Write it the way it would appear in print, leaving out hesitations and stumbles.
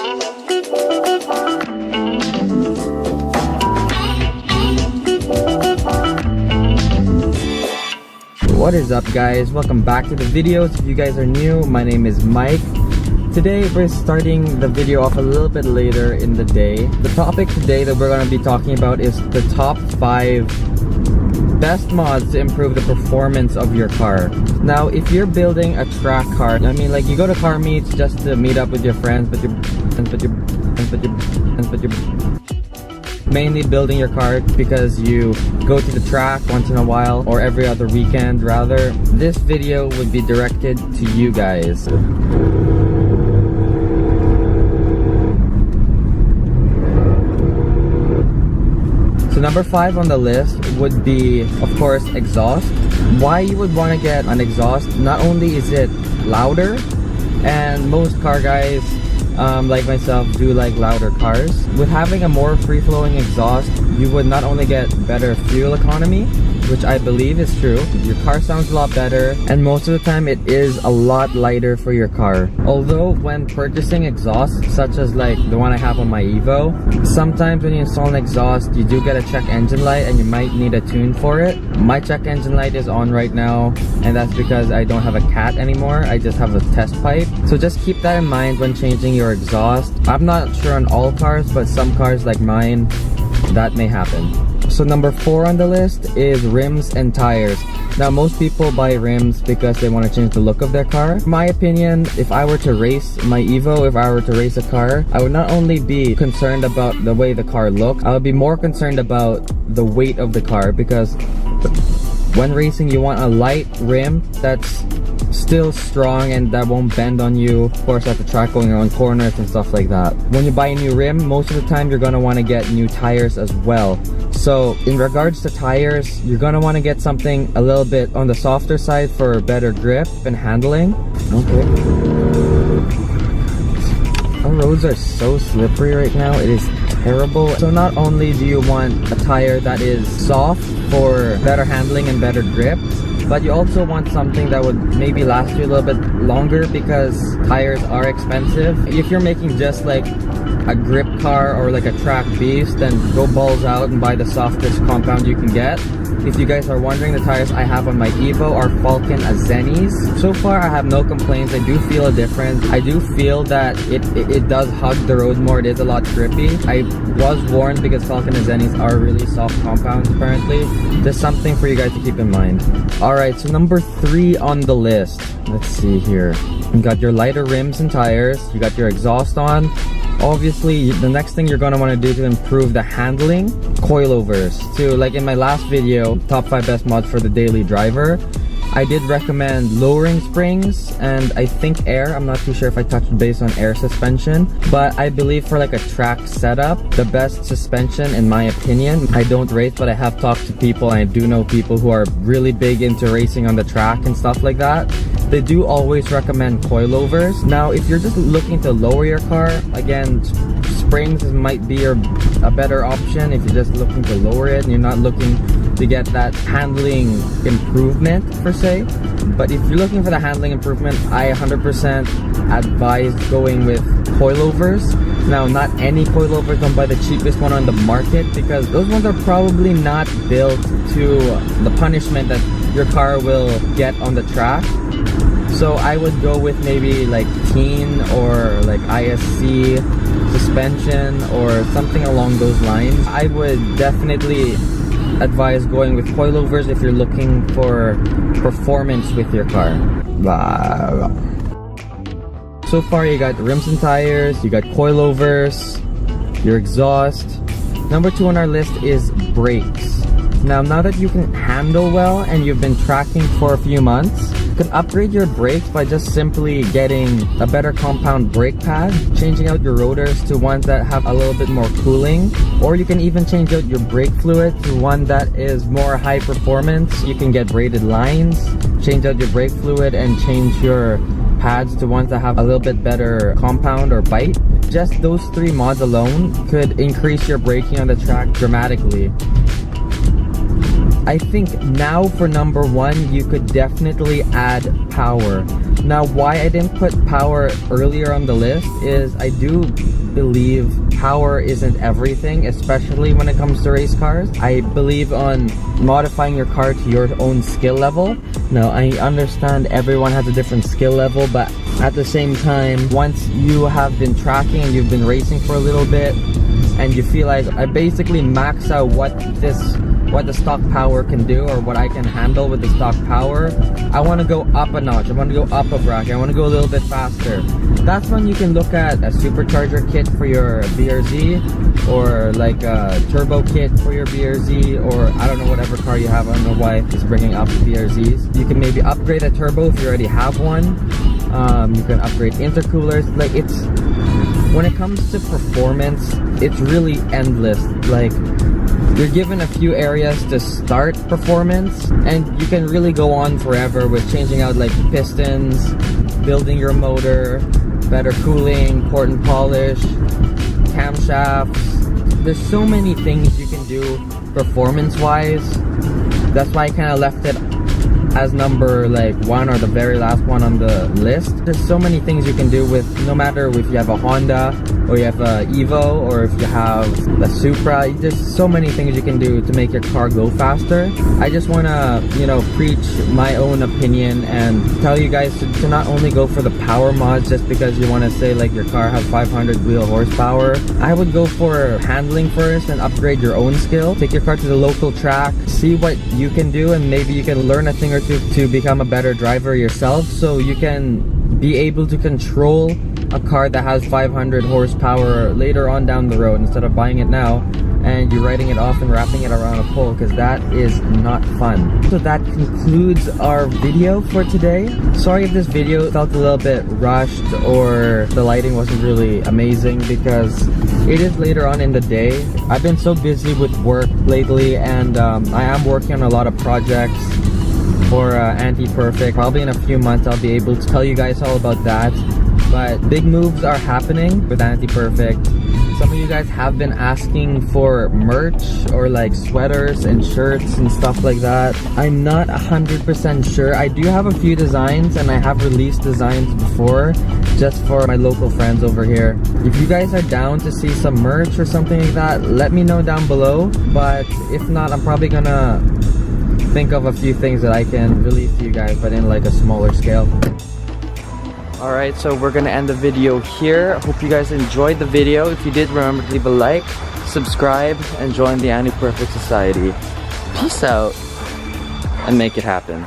What is up, guys? Welcome back to the videos. If you guys are new, my name is Mike. Today we're starting the video off a little bit later in the day. The topic today that we're going to be talking about is the top 5 best mods to improve the performance of your car. Now, if you're building a track car, I mean, like, you go to car meets just to meet up with your friends, but you're mainly building your car because you go to the track once in a while, or every other weekend rather. This video would be directed to you guys. So number 5 on the list would be, of course, exhaust. Why you would want to get an exhaust, not only is it louder, and most car guys like myself do like louder cars. With having a more free-flowing exhaust, you would not only get better fuel economy, which I believe is true, your car sounds a lot better, and most of the time it is a lot lighter for your car. Although when purchasing exhaust, such as like the one I have on my Evo, sometimes when you install an exhaust, you do get a check engine light and you might need a tune for it. My check engine light is on right now, and that's because I don't have a cat anymore. I just have a test pipe. So just keep that in mind when changing your exhaust. I'm not sure on all cars, but some cars like mine, that may happen. So number 4 on the list is rims and tires. Now, most people buy rims because they want to change the look of their car. In my opinion, if I were to race my Evo, if I were to race a car, I would not only be concerned about the way the car looks, I would be more concerned about the weight of the car, because when racing, you want a light rim that's still strong and that won't bend on you, of course, at the track going around corners and stuff like that. When you buy a new rim, most of the time you're going to want to get new tires as well. So in regards to tires, you're going to want to get something a little bit on the softer side for better grip and handling. Okay. Our roads are so slippery right now, it is terrible. So not only do you want a tire that is soft for better handling and better grip, but you also want something that would maybe last you a little bit longer, because tires are expensive. If you're making just like a grip car or like a track beast, then go balls out and buy the softest compound you can get. If you guys are wondering, the tires I have on my Evo are Falken Azenis. So far, I have no complaints. I do feel a difference. I do feel that it does hug the road more. It is a lot grippy. I was warned because Falken Azenis are really soft compounds apparently. There's something for you guys to keep in mind. Alright, so number 3 on the list. Let's see here. You got your lighter rims and tires. You got your exhaust on. Obviously, the next thing you're going to want to do to improve the handling, coilovers. So like in my last video, top 5 best mods for the daily driver, I did recommend lowering springs and I think air. I'm not too sure if I touched base on air suspension, but I believe for like a track setup, the best suspension in my opinion, I don't race, but I have talked to people and I do know people who are really big into racing on the track and stuff like that. They do always recommend coilovers. Now, if you're just looking to lower your car, again, springs might be a better option if you're just looking to lower it and you're not looking to get that handling improvement per se. But if you're looking for the handling improvement, I 100% advise going with coilovers. Now, not any coilovers, don't buy the cheapest one on the market, because those ones are probably not built to the punishment that your car will get on the track. So I would go with maybe like Teen or like ISC suspension or something along those lines. I would definitely advise going with coilovers if you're looking for performance with your car. So far, you got rims and tires, you got coilovers, your exhaust. Number 2 on our list is brakes. Now that you can handle well and you've been tracking for a few months, you can upgrade your brakes by just simply getting a better compound brake pad, changing out your rotors to ones that have a little bit more cooling, or you can even change out your brake fluid to one that is more high performance. You can get braided lines, change out your brake fluid, and change your pads to ones that have a little bit better compound or bite. Just those 3 mods alone could increase your braking on the track dramatically. I think now for number 1, you could definitely add power. Now, why I didn't put power earlier on the list is I do believe power isn't everything, especially when it comes to race cars. I believe on modifying your car to your own skill level. Now, I understand everyone has a different skill level, but at the same time, once you have been tracking and you've been racing for a little bit, and you feel like I basically max out what the stock power can do, or what I can handle with the stock power, I want to go up a notch. I want to go up a bracket. I want to go a little bit faster. That's when you can look at a supercharger kit for your BRZ, or like a turbo kit for your BRZ, or I don't know, whatever car you have. I don't know why it's bringing up BRZs. You can maybe upgrade a turbo if you already have one. You can upgrade intercoolers. Like, it's, when it comes to performance, it's really endless. Like, you're given a few areas to start performance, and you can really go on forever with changing out like pistons, building your motor, better cooling, port and polish, camshafts. There's so many things you can do performance wise. That's why I kind of left it as number like 1, or the very last one on the list. There's so many things you can do with, no matter if you have a Honda, or you have a Evo, or if you have a Supra. There's so many things you can do to make your car go faster. I just want to, you know, preach my own opinion and tell you guys to not only go for the power mods just because you want to say like your car has 500 wheel horsepower. I would go for handling first and upgrade your own skill. Take your car to the local track, see what you can do, and maybe you can learn a thing or two to become a better driver yourself, so you can be able to control a car that has 500 horsepower later on down the road, instead of buying it now and you're writing it off and wrapping it around a pole, because that is not fun. So that concludes our video for today. Sorry if this video felt a little bit rushed or the lighting wasn't really amazing, because it is later on in the day. I've been so busy with work lately, and I am working on a lot of projects for Anti-Perfect. Probably in a few months I'll be able to tell you guys all about that. But big moves are happening with Anti-Perfect. Some of you guys have been asking for merch, or like sweaters and shirts and stuff like that. I'm not 100% sure. I do have a few designs, and I have released designs before just for my local friends over here. If you guys are down to see some merch or something like that, let me know down below. But if not, I'm probably gonna think of a few things that I can release to you guys, but in like a smaller scale. Alright, so we're gonna end the video here. Hope you guys enjoyed the video. If you did, remember to leave a like, subscribe, and join the Anti-Perfect Society. Peace out, and make it happen.